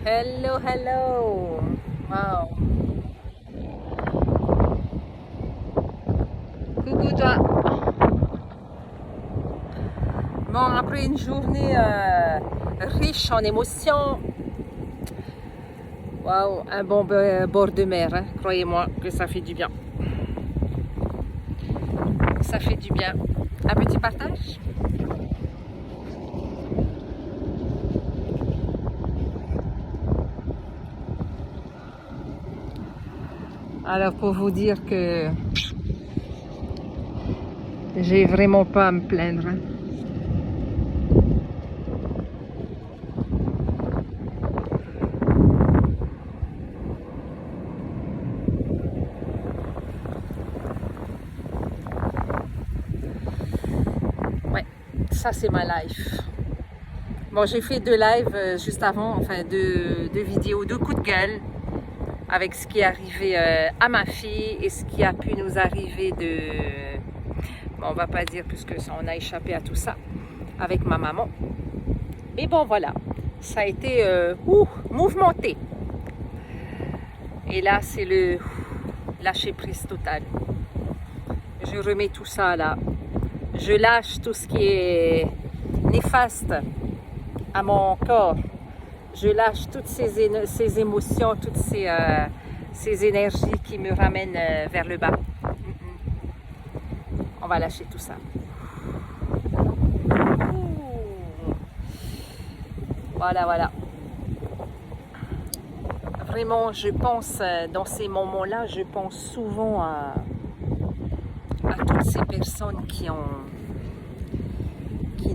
Hello, hello. Wow. Coucou toi. Bon, après une journée riche en émotions, waouh, un bon bord de mer, hein. Croyez-moi que ça fait du bien. Ça fait du bien. Un petit partage? Alors pour vous dire que j'ai vraiment pas à me plaindre, hein. Ouais, ça c'est ma life. Bon, j'ai fait 2 lives juste avant, enfin deux vidéos, 2 coups de gueule avec ce qui est arrivé à ma fille et ce qui a pu nous arriver de... Bon, on va pas dire puisque on a échappé à tout ça avec ma maman. Mais bon, voilà, ça a été mouvementé. Et là, c'est le lâcher prise total. Je remets tout ça là. Je lâche tout ce qui est néfaste à mon corps. Je lâche toutes ces émotions, toutes ces énergies qui me ramènent vers le bas. On va lâcher tout ça. Voilà, voilà. Vraiment, je pense, dans ces moments-là, je pense souvent à toutes ces personnes qui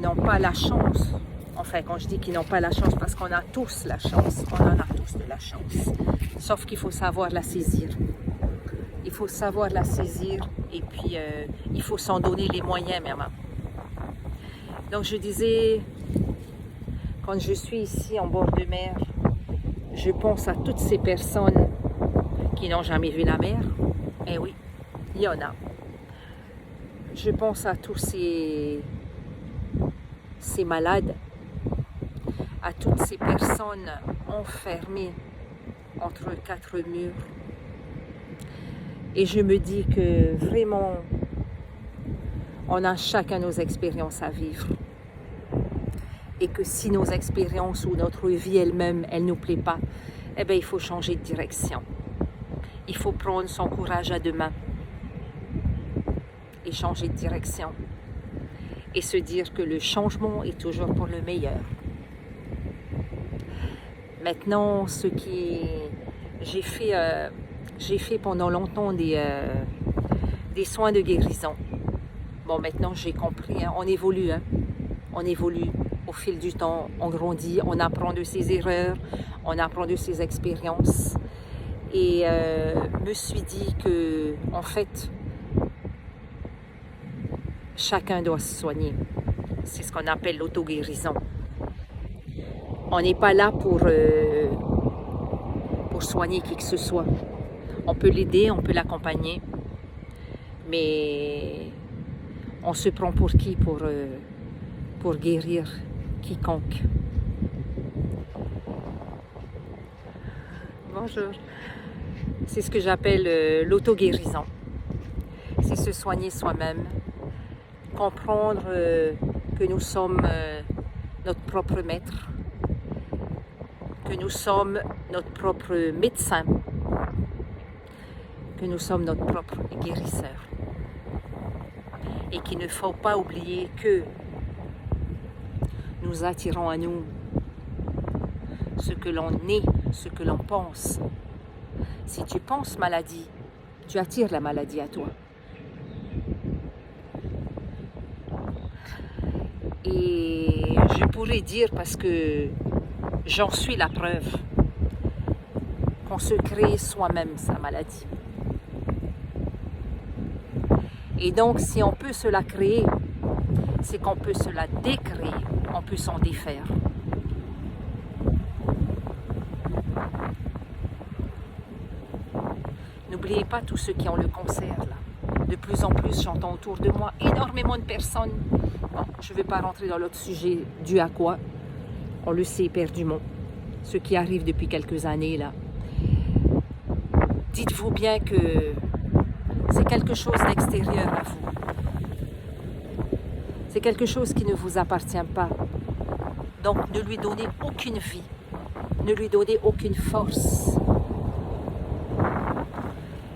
n'ont pas la chance. Enfin, quand je dis qu'ils n'ont pas la chance, parce qu'on a tous la chance, on en a tous de la chance. Sauf qu'il faut savoir la saisir. Il faut savoir la saisir et puis il faut s'en donner les moyens même. Donc je disais, quand je suis ici en bord de mer, je pense à toutes ces personnes qui n'ont jamais vu la mer. Eh oui, il y en a. Je pense à tous ces malades, à toutes ces personnes enfermées entre 4 murs. Et je me dis que vraiment, on a chacun nos expériences à vivre. Et que si nos expériences ou notre vie elle-même, elle ne nous plaît pas, eh bien, il faut changer de direction. Il faut prendre son courage à 2 mains et changer de direction. Et se dire que le changement est toujours pour le meilleur. Maintenant, j'ai fait pendant longtemps des soins de guérison. Bon, maintenant j'ai compris, hein, on évolue, hein, on évolue au fil du temps, on grandit, on apprend de ses erreurs, on apprend de ses expériences. Et me suis dit que, en fait, chacun doit se soigner. C'est ce qu'on appelle l'auto-guérison. On n'est pas là pour soigner qui que ce soit. On peut l'aider, on peut l'accompagner, mais on se prend pour qui pour guérir quiconque. Bonjour. C'est ce que j'appelle l'auto-guérison. C'est se soigner soi-même, comprendre que nous sommes notre propre maître, que nous sommes notre propre médecin, que nous sommes notre propre guérisseur. Et qu'il ne faut pas oublier que nous attirons à nous ce que l'on est, ce que l'on pense. Si tu penses maladie, tu attires la maladie à toi. Et je pourrais dire, parce que j'en suis la preuve, qu'on se crée soi-même sa maladie. Et donc, si on peut se la créer, c'est qu'on peut se la décréer, on peut s'en défaire. N'oubliez pas tous ceux qui ont le cancer, là. De plus en plus, j'entends autour de moi énormément de personnes. Bon, je ne vais pas rentrer dans l'autre sujet, dû à quoi, on le sait éperdument. ce qui arrive depuis quelques années là, dites-vous bien que c'est quelque chose d'extérieur à vous. C'est quelque chose qui ne vous appartient pas. Donc ne lui donnez aucune vie, ne lui donnez aucune force.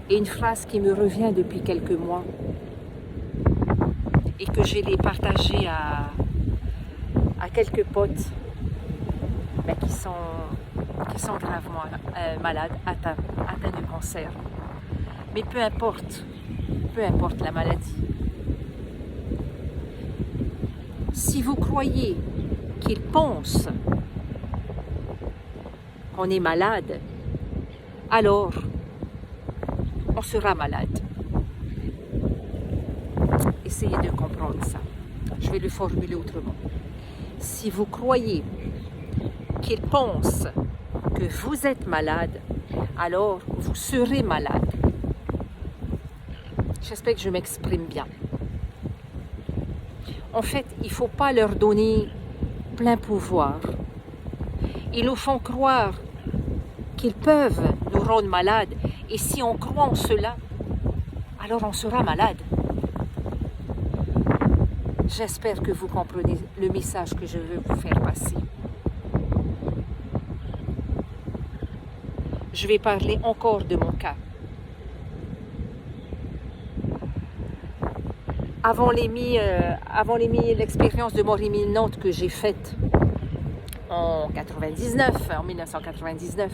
Et une phrase qui me revient depuis quelques mois et que je l'ai partagée à quelques potes mais qui sont gravement malades, atteints de cancer. Mais peu importe la maladie. Si vous croyez qu'ils pensent qu'on est malade, alors on sera malade. Essayez de comprendre ça. Je vais le formuler autrement. Si vous croyez qu'ils pensent que vous êtes malade, alors vous serez malade. J'espère que je m'exprime bien. En fait, il ne faut pas leur donner plein pouvoir. Ils nous font croire qu'ils peuvent nous rendre malades. Et si on croit en cela, alors on sera malade. J'espère que vous comprenez le message que je veux vous faire passer. Je vais parler encore de mon cas. Avant l'expérience de mort imminente que j'ai faite en 1999,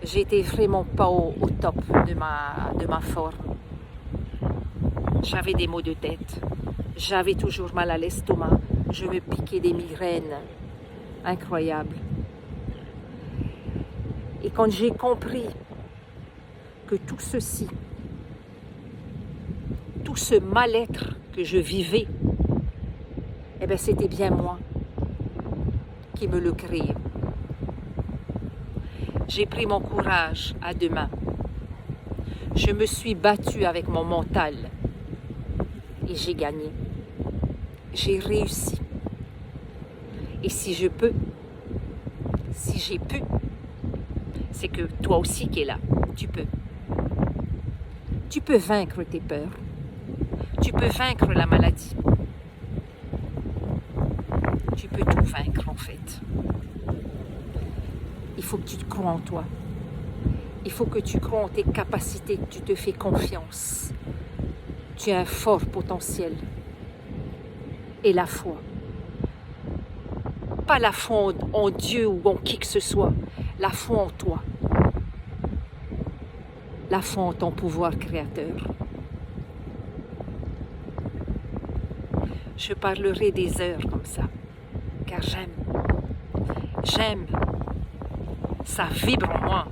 j'étais vraiment pas au top de ma forme. J'avais des maux de tête, j'avais toujours mal à l'estomac, je me piquais des migraines incroyables. Et quand j'ai compris que tout ceci, tout ce mal-être que je vivais, eh bien c'était bien moi qui me le créais. J'ai pris mon courage à deux mains. Je me suis battue avec mon mental et j'ai gagné. J'ai réussi. Et si je peux, si j'ai pu, c'est que toi aussi qui es là, tu peux. Tu peux vaincre tes peurs. Tu peux vaincre la maladie. Tu peux tout vaincre en fait. Il faut que tu te crois en toi. Il faut que tu crois en tes capacités, que tu te fais confiance. Tu as un fort potentiel. Et la foi. Pas la foi en Dieu ou en qui que ce soit. La foi en toi. La foi en ton pouvoir créateur. Je parlerai des heures comme ça, car j'aime, ça vibre en moi.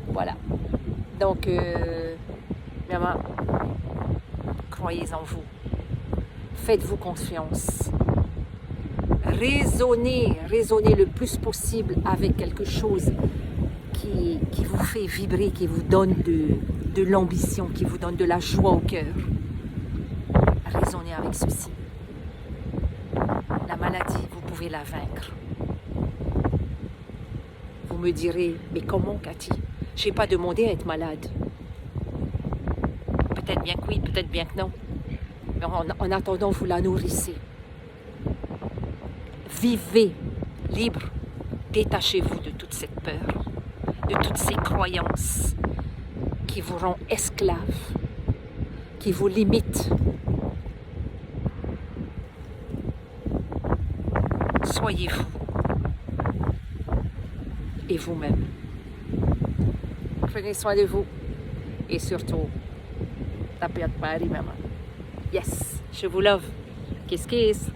Voilà, donc, maman, croyez en vous, faites-vous confiance, raisonnez le plus possible avec quelque chose qui vous fait vibrer, qui vous donne de l'ambition, qui vous donne de la joie au cœur. Raisonnez avec ceci. La maladie, vous pouvez la vaincre. Vous me direz, mais comment, Cathy? Je n'ai pas demandé à être malade. Peut-être bien que oui, peut-être bien que non. Mais en attendant, vous la nourrissez. Vivez libre. Détachez-vous de toute cette peur, de toutes ces croyances qui vous rend esclave, qui vous limite. Soyez vous et vous-même. Prenez soin de vous et surtout, tapez à Paris, maman. Yes, je vous love. Kiss, kiss.